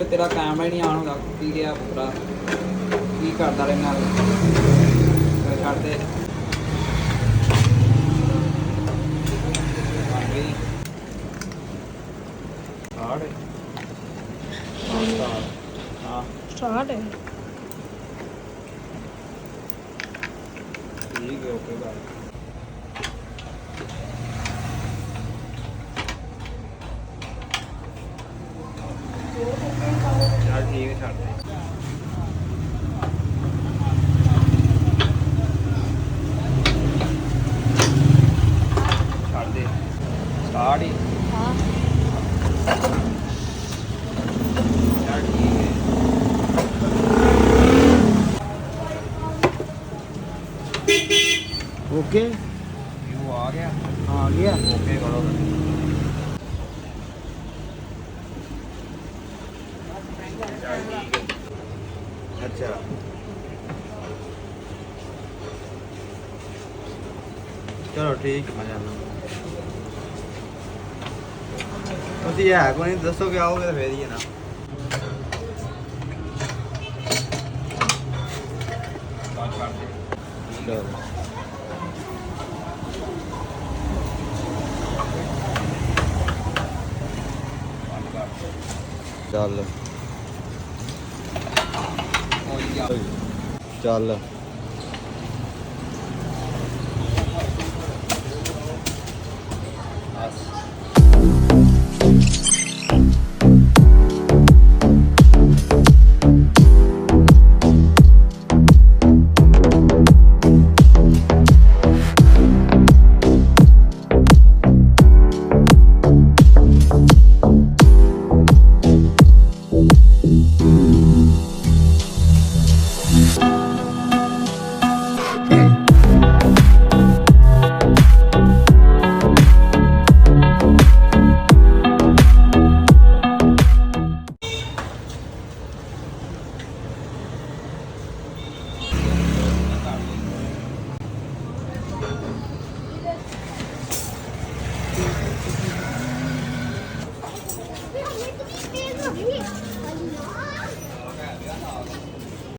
तेरा कैमरा ही नहीं ऑन होगा की गया पूरा की करदा रहना छड़ दे स्टार्ट है ठीक है ओके बाय चल ठीक है छड़ दे छड़ दे स्टार्ट ही हाँ चल ठीक है ओके यू आ गया आ गया ओके करो अच्छा चलो ठीक मैं जाना ਤੁਸੀਂ ਹੈ ਕੋਈ ਨਹੀਂ ਦੱਸੋ ਕਿ ਆਓਗੇ ਤਾਂ ਫੇਰ ਹੀ ਹੈ ਨਾ ਬਾਤ ਕਰਦੇ ਚਲੋ ਚੱਲ ਚੱਲ